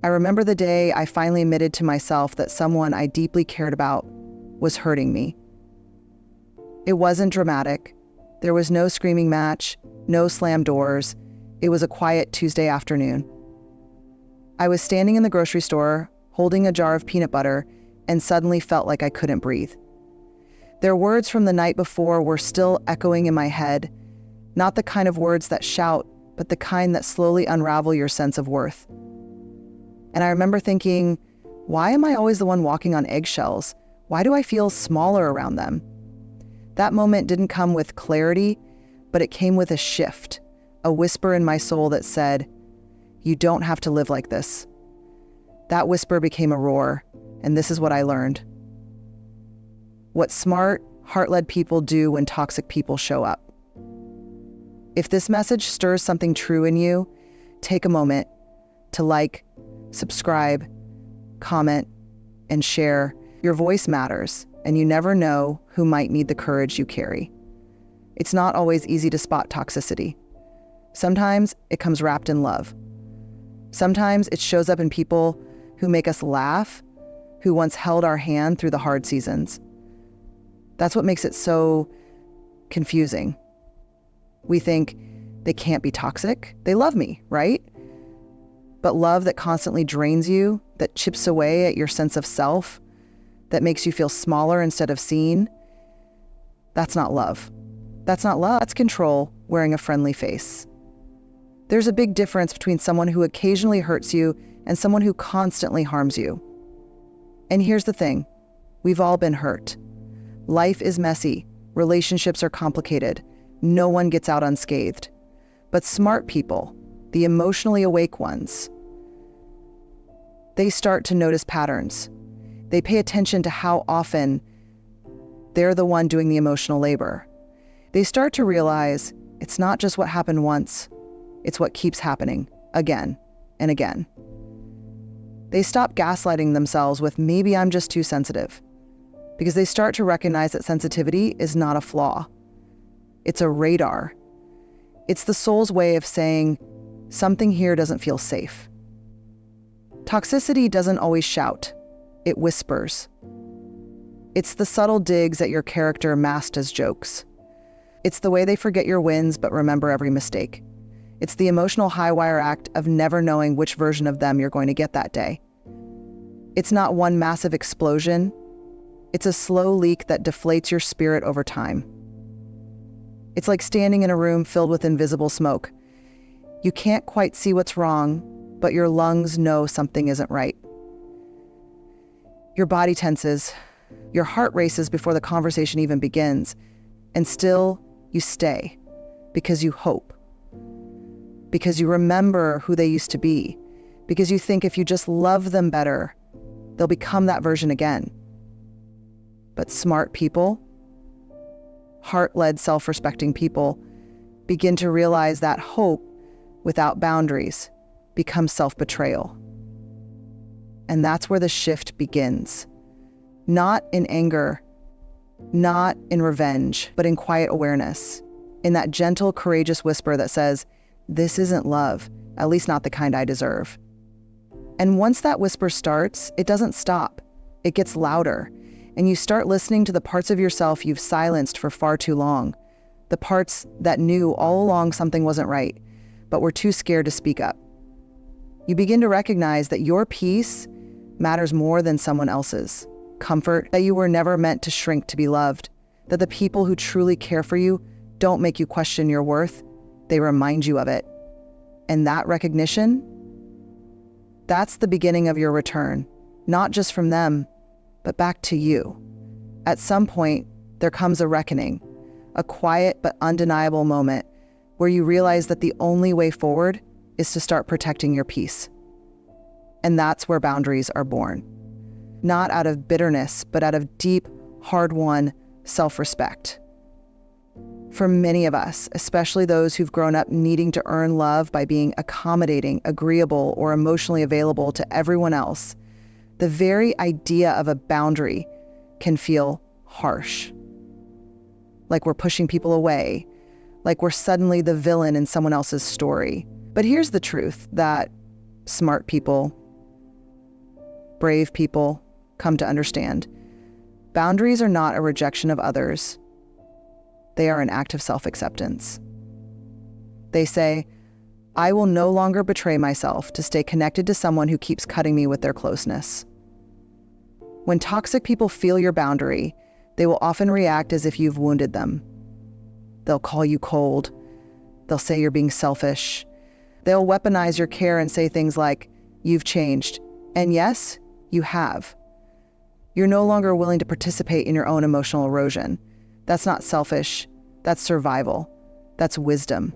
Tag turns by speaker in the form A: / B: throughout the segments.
A: I remember the day I finally admitted to myself that someone I deeply cared about was hurting me. It wasn't dramatic. There was no screaming match, no slammed doors. It was a quiet Tuesday afternoon. I was standing in the grocery store, holding a jar of peanut butter, and suddenly felt like I couldn't breathe. Their words from the night before were still echoing in my head, not the kind of words that shout, but the kind that slowly unravel your sense of worth. And I remember thinking, why am I always the one walking on eggshells? Why do I feel smaller around them? That moment didn't come with clarity, but it came with a shift, a whisper in my soul that said, you don't have to live like this. That whisper became a roar, and this is what I learned. What smart, heart-led people do when toxic people show up. If this message stirs something true in you, take a moment to like, subscribe, comment, and share. Your voice matters, and you never know who might need the courage you carry. It's not always easy to spot toxicity. Sometimes it comes wrapped in love. Sometimes it shows up in people who make us laugh, who once held our hand through the hard seasons. That's what makes it so confusing. We think they can't be toxic. They love me, right? But love that constantly drains you, that chips away at your sense of self, that makes you feel smaller instead of seen, that's not love. That's not love. That's control wearing a friendly face. There's a big difference between someone who occasionally hurts you and someone who constantly harms you. And here's the thing, we've all been hurt. Life is messy. Relationships are complicated. No one gets out unscathed. But smart people, the emotionally awake ones, they start to notice patterns. They pay attention to how often they're the one doing the emotional labor. They start to realize it's not just what happened once, it's what keeps happening again and again. They stop gaslighting themselves with maybe I'm just too sensitive, because they start to recognize that sensitivity is not a flaw. It's a radar. It's the soul's way of saying something here doesn't feel safe. Toxicity doesn't always shout, it whispers. It's the subtle digs at your character masked as jokes. It's the way they forget your wins but remember every mistake. It's the emotional high-wire act of never knowing which version of them you're going to get that day. It's not one massive explosion. It's a slow leak that deflates your spirit over time. It's like standing in a room filled with invisible smoke. You can't quite see what's wrong, but your lungs know something isn't right. Your body tenses, your heart races before the conversation even begins, and still you stay because you hope. Because you remember who they used to be, because you think if you just love them better, they'll become that version again. But smart people, heart-led, self-respecting people, begin to realize that hope without boundaries becomes self-betrayal. And that's where the shift begins. Not in anger, not in revenge, but in quiet awareness, in that gentle, courageous whisper that says, this isn't love, at least not the kind I deserve. And once that whisper starts, it doesn't stop. It gets louder, and you start listening to the parts of yourself you've silenced for far too long, the parts that knew all along something wasn't right, but were too scared to speak up. You begin to recognize that your peace matters more than someone else's, comfort that you were never meant to shrink to be loved, that the people who truly care for you don't make you question your worth, they remind you of it. And that recognition, that's the beginning of your return, not just from them, but back to you. At some point, there comes a reckoning, a quiet but undeniable moment where you realize that the only way forward is to start protecting your peace. And that's where boundaries are born. Not out of bitterness, but out of deep, hard-won self-respect. For many of us, especially those who've grown up needing to earn love by being accommodating, agreeable, or emotionally available to everyone else, the very idea of a boundary can feel harsh. Like we're pushing people away, like we're suddenly the villain in someone else's story. But here's the truth that smart people, brave people come to understand. Boundaries are not a rejection of others. They are an act of self-acceptance. They say, I will no longer betray myself to stay connected to someone who keeps cutting me with their closeness. When toxic people feel your boundary, they will often react as if you've wounded them. They'll call you cold. They'll say you're being selfish. They'll weaponize your care and say things like, you've changed. And yes, you have. You're no longer willing to participate in your own emotional erosion. That's not selfish. That's survival. That's wisdom.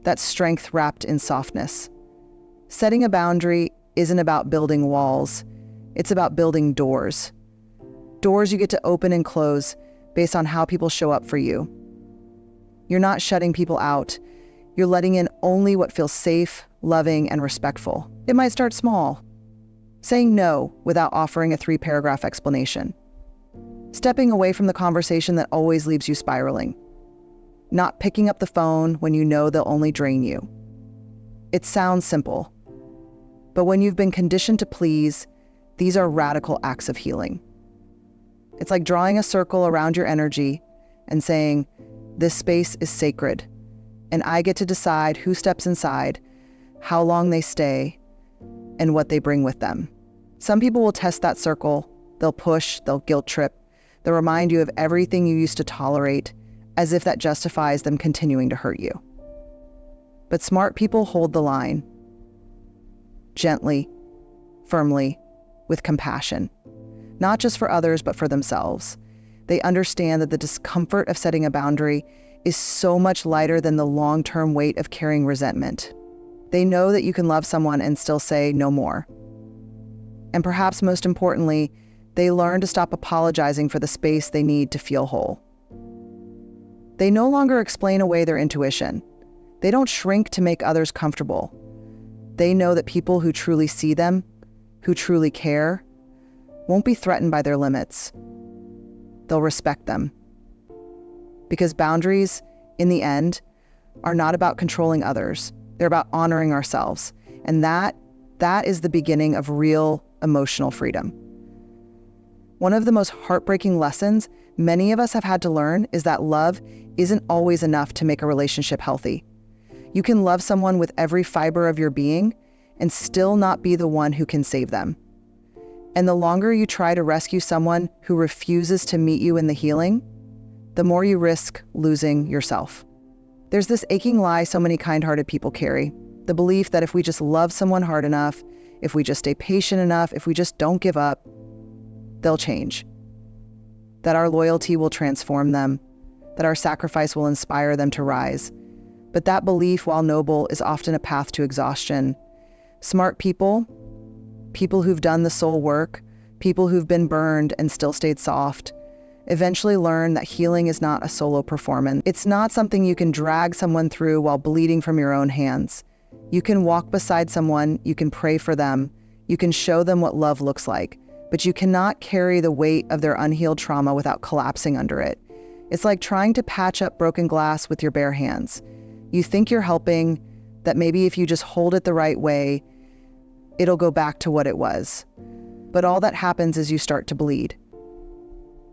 A: That's strength wrapped in softness. Setting a boundary isn't about building walls. It's about building doors. Doors you get to open and close based on how people show up for you. You're not shutting people out. You're letting in only what feels safe, loving, and respectful. It might start small. Saying no without offering a 3-paragraph explanation. Stepping away from the conversation that always leaves you spiraling. Not picking up the phone when you know they'll only drain you. It sounds simple, but when you've been conditioned to please, these are radical acts of healing. It's like drawing a circle around your energy and saying, this space is sacred, and I get to decide who steps inside, how long they stay, and what they bring with them. Some people will test that circle. They'll push, they'll guilt trip, they'll remind you of everything you used to tolerate, as if that justifies them continuing to hurt you. But smart people hold the line. Gently, firmly, with compassion. Not just for others, but for themselves. They understand that the discomfort of setting a boundary is so much lighter than the long-term weight of carrying resentment. They know that you can love someone and still say no more. And perhaps most importantly, they learn to stop apologizing for the space they need to feel whole. They no longer explain away their intuition. They don't shrink to make others comfortable. They know that people who truly see them, who truly care, won't be threatened by their limits. They'll respect them. Because boundaries, in the end, are not about controlling others. They're about honoring ourselves. And that is the beginning of real emotional freedom. One of the most heartbreaking lessons many of us have had to learn is that love isn't always enough to make a relationship healthy. You can love someone with every fiber of your being and still not be the one who can save them. And the longer you try to rescue someone who refuses to meet you in the healing, the more you risk losing yourself. There's this aching lie so many kind-hearted people carry, the belief that if we just love someone hard enough, if we just stay patient enough, if we just don't give up, they'll change. That our loyalty will transform them, that our sacrifice will inspire them to rise. But that belief, while noble, is often a path to exhaustion. Smart people, people who've done the soul work, people who've been burned and still stayed soft, eventually learn that healing is not a solo performance. It's not something you can drag someone through while bleeding from your own hands. You can walk beside someone, you can pray for them, you can show them what love looks like, but you cannot carry the weight of their unhealed trauma without collapsing under it. It's like trying to patch up broken glass with your bare hands. You think you're helping, that maybe if you just hold it the right way, it'll go back to what it was. But all that happens is you start to bleed.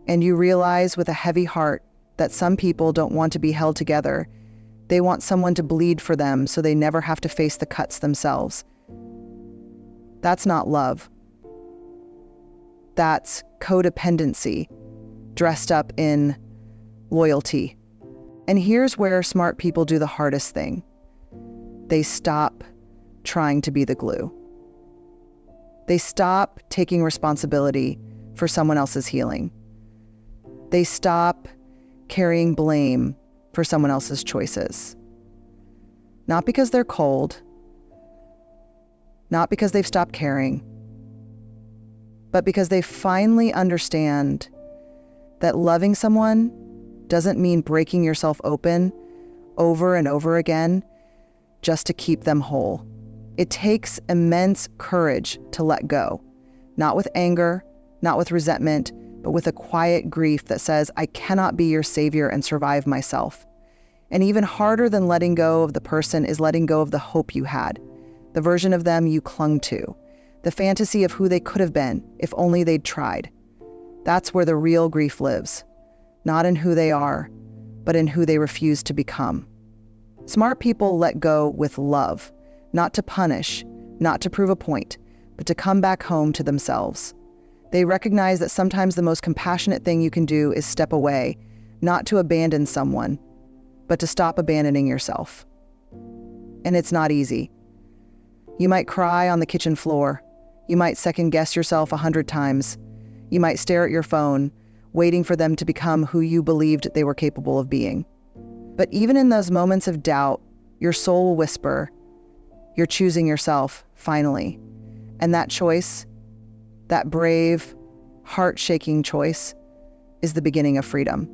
A: And you realize with a heavy heart that some people don't want to be held together. They want someone to bleed for them so they never have to face the cuts themselves. That's not love. That's codependency dressed up in loyalty. And here's where smart people do the hardest thing. They stop trying to be the glue. They stop taking responsibility for someone else's healing. They stop carrying blame for someone else's choices. Not because they're cold, not because they've stopped caring, but because they finally understand that loving someone doesn't mean breaking yourself open over and over again just to keep them whole. It takes immense courage to let go, not with anger, not with resentment, but with a quiet grief that says, I cannot be your savior and survive myself. And even harder than letting go of the person is letting go of the hope you had, the version of them you clung to, the fantasy of who they could have been if only they'd tried. That's where the real grief lives, not in who they are, but in who they refuse to become. Smart people let go with love, not to punish, not to prove a point, but to come back home to themselves. They recognize that sometimes the most compassionate thing you can do is step away, not to abandon someone, but to stop abandoning yourself. And it's not easy. You might cry on the kitchen floor. You might second-guess yourself 100 times. You might stare at your phone, waiting for them to become who you believed they were capable of being. But even in those moments of doubt, your soul will whisper, you're choosing yourself, finally. And that choice, that brave, heart-shaking choice, is the beginning of freedom.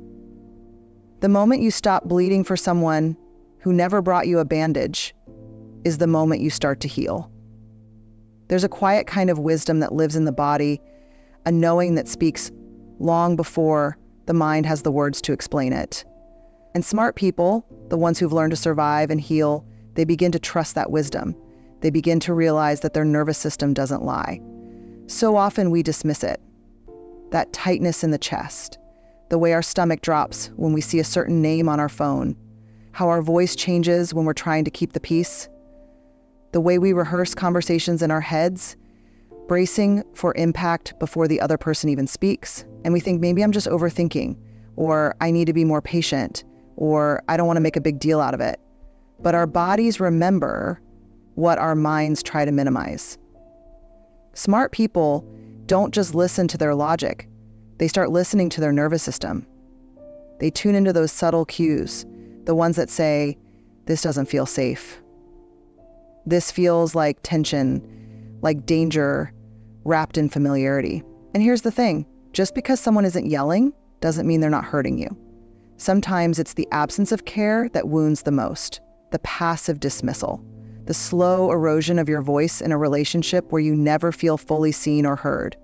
A: The moment you stop bleeding for someone who never brought you a bandage is the moment you start to heal. There's a quiet kind of wisdom that lives in the body, a knowing that speaks long before the mind has the words to explain it. And smart people, the ones who've learned to survive and heal, they begin to trust that wisdom. They begin to realize that their nervous system doesn't lie. So often we dismiss it. That tightness in the chest, the way our stomach drops when we see a certain name on our phone, how our voice changes when we're trying to keep the peace, the way we rehearse conversations in our heads, bracing for impact before the other person even speaks. And we think, maybe I'm just overthinking, or I need to be more patient, or I don't want to make a big deal out of it. But our bodies remember what our minds try to minimize. Smart people don't just listen to their logic. They start listening to their nervous system. They tune into those subtle cues, the ones that say, this doesn't feel safe. This feels like tension, like danger, wrapped in familiarity. And here's the thing, just because someone isn't yelling doesn't mean they're not hurting you. Sometimes it's the absence of care that wounds the most, the passive dismissal, the slow erosion of your voice in a relationship where you never feel fully seen or heard.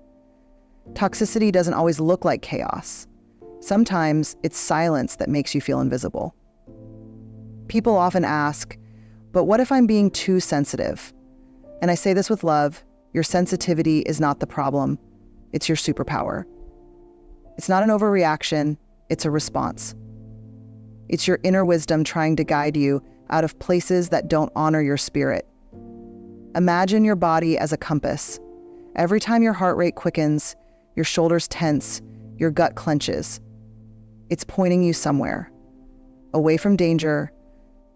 A: Toxicity doesn't always look like chaos. Sometimes it's silence that makes you feel invisible. People often ask, but what if I'm being too sensitive? And I say this with love, your sensitivity is not the problem. It's your superpower. It's not an overreaction, it's a response. It's your inner wisdom trying to guide you out of places that don't honor your spirit. Imagine your body as a compass. Every time your heart rate quickens, your shoulders tense, your gut clenches. It's pointing you somewhere, away from danger,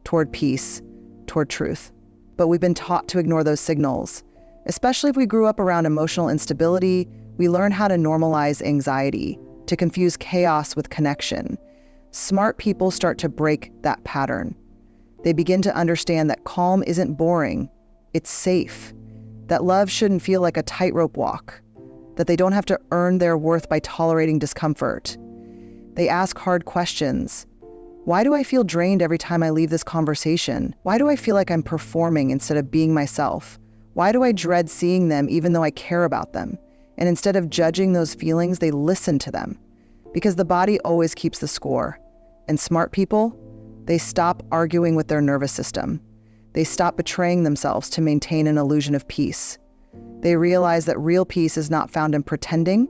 A: toward peace, toward truth. But we've been taught to ignore those signals. Especially if we grew up around emotional instability, we learn how to normalize anxiety, to confuse chaos with connection. Smart people start to break that pattern. They begin to understand that calm isn't boring, it's safe. That love shouldn't feel like a tightrope walk. That they don't have to earn their worth by tolerating discomfort. They ask hard questions. Why do I feel drained every time I leave this conversation? Why do I feel like I'm performing instead of being myself? Why do I dread seeing them even though I care about them? And instead of judging those feelings, they listen to them. Because the body always keeps the score. And smart people, they stop arguing with their nervous system. They stop betraying themselves to maintain an illusion of peace. They realize that real peace is not found in pretending.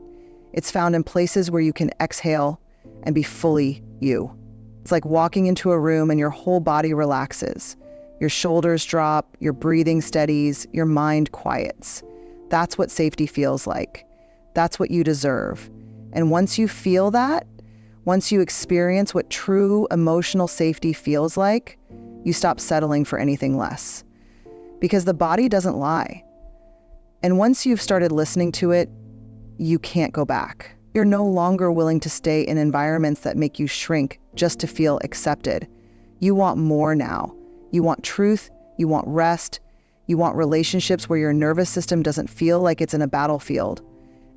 A: It's found in places where you can exhale and be fully you. It's like walking into a room and your whole body relaxes. Your shoulders drop, your breathing steadies, your mind quiets. That's what safety feels like. That's what you deserve. And once you feel that, once you experience what true emotional safety feels like, you stop settling for anything less. Because the body doesn't lie. And once you've started listening to it, you can't go back. You're no longer willing to stay in environments that make you shrink just to feel accepted. You want more now. You want truth, you want rest, you want relationships where your nervous system doesn't feel like it's in a battlefield.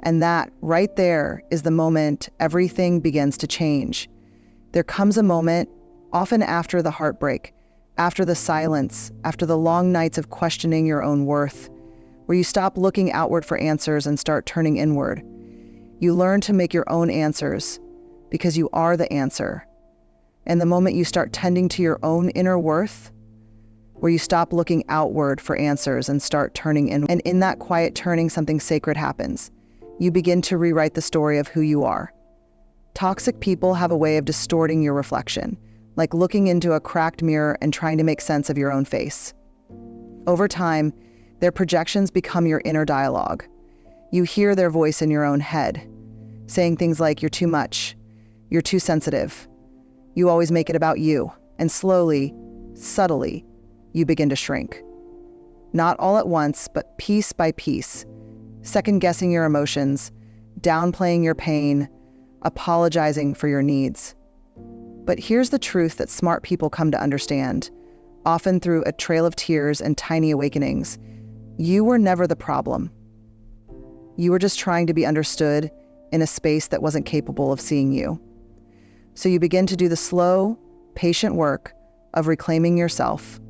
A: And that, right there, is the moment everything begins to change. There comes a moment, often after the heartbreak, after the silence, after the long nights of questioning your own worth, where you stop looking outward for answers and start turning inward. You learn to make your own answers because you are the answer. And the moment you start tending to your own inner worth, where you stop looking outward for answers and start turning in. And in that quiet turning, something sacred happens. You begin to rewrite the story of who you are. Toxic people have a way of distorting your reflection, like looking into a cracked mirror and trying to make sense of your own face. Over time, their projections become your inner dialogue. You hear their voice in your own head, saying things like, "You're too much, you're too sensitive, you always make it about you." And slowly, subtly, you begin to shrink. Not all at once, but piece by piece, second-guessing your emotions, downplaying your pain, apologizing for your needs. But here's the truth that smart people come to understand, often through a trail of tears and tiny awakenings. You were never the problem. You were just trying to be understood in a space that wasn't capable of seeing you. So you begin to do the slow, patient work of reclaiming yourself.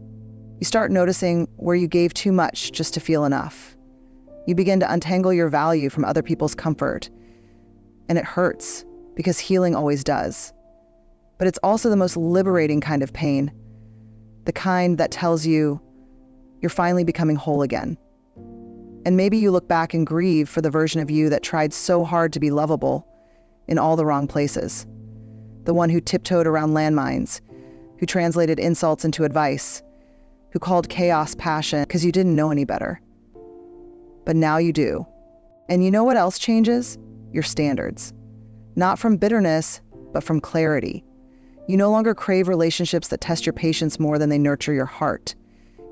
A: You start noticing where you gave too much just to feel enough. You begin to untangle your value from other people's comfort. And it hurts, because healing always does. But it's also the most liberating kind of pain, the kind that tells you you're finally becoming whole again. And maybe you look back and grieve for the version of you that tried so hard to be lovable in all the wrong places. The one who tiptoed around landmines, who translated insults into advice, who called chaos passion because you didn't know any better. But now you do. And you know what else changes? Your standards. Not from bitterness, but from clarity. You no longer crave relationships that test your patience more than they nurture your heart.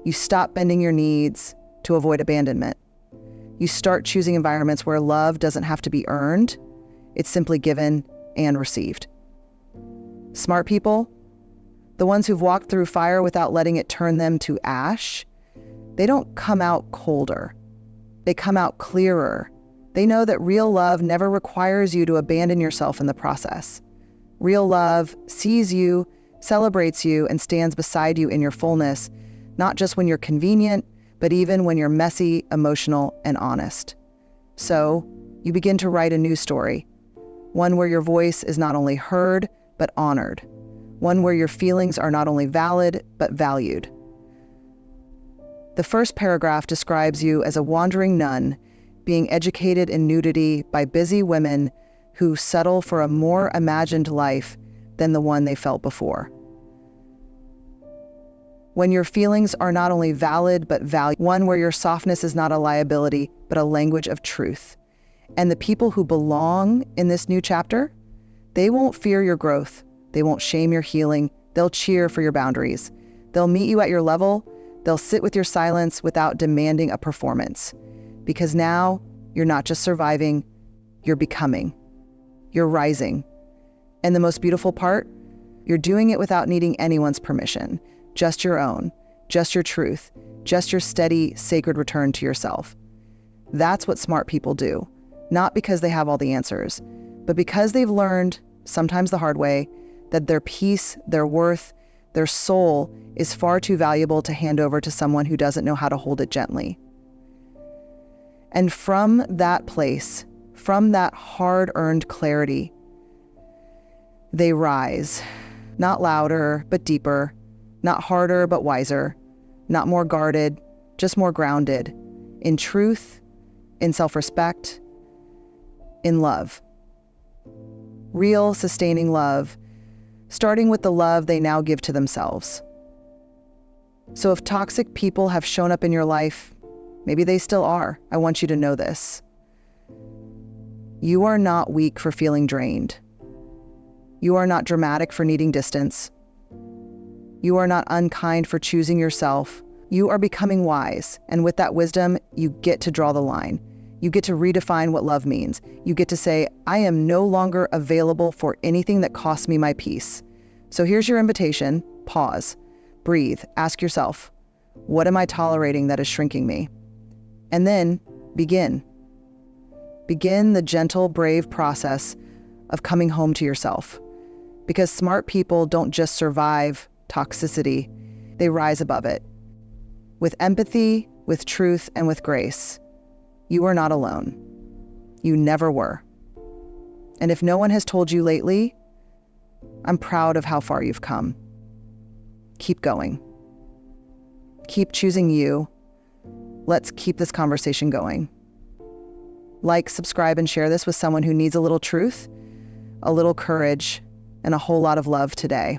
A: You stop bending your needs to avoid abandonment. You start choosing environments where love doesn't have to be earned. It's simply given and received. Smart people, the ones who've walked through fire without letting it turn them to ash, they don't come out colder. They come out clearer. They know that real love never requires you to abandon yourself in the process. Real love sees you, celebrates you, and stands beside you in your fullness, not just when you're convenient, but even when you're messy, emotional, and honest. So you begin to write a new story, one where your voice is not only heard, but honored, one where your feelings are not only valid, but valued. The first paragraph describes you as a wandering nun being educated in nudity by busy women who settle for a more imagined life than the one they felt before. When your feelings are not only valid, but valued, one where your softness is not a liability, but a language of truth. And the people who belong in this new chapter, they won't fear your growth. They won't shame your healing. They'll cheer for your boundaries. They'll meet you at your level. They'll sit with your silence without demanding a performance. Because now you're not just surviving, you're becoming. You're rising. And the most beautiful part, you're doing it without needing anyone's permission. Just your own, just your truth, just your steady, sacred return to yourself. That's what smart people do, not because they have all the answers, but because they've learned, sometimes the hard way, that their peace, their worth, their soul is far too valuable to hand over to someone who doesn't know how to hold it gently. And from that place, from that hard-earned clarity, they rise, not louder, but deeper, not harder, but wiser, not more guarded, just more grounded, in truth, in self-respect, in love. Real, sustaining love, starting with the love they now give to themselves. So if toxic people have shown up in your life, maybe they still are, I want you to know this. You are not weak for feeling drained. You are not dramatic for needing distance. You are not unkind for choosing yourself. You are becoming wise, and with that wisdom, you get to draw the line. You get to redefine what love means. You get to say, I am no longer available for anything that costs me my peace. So here's your invitation. Pause, breathe, ask yourself, what am I tolerating that is shrinking me? And then begin. Begin the gentle, brave process of coming home to yourself. Because smart people don't just survive toxicity, they rise above it. With empathy, with truth, and with grace. You are not alone. You never were. And if no one has told you lately, I'm proud of how far you've come. Keep going. Keep choosing you. Let's keep this conversation going. Like, subscribe, and share this with someone who needs a little truth, a little courage, and a whole lot of love today.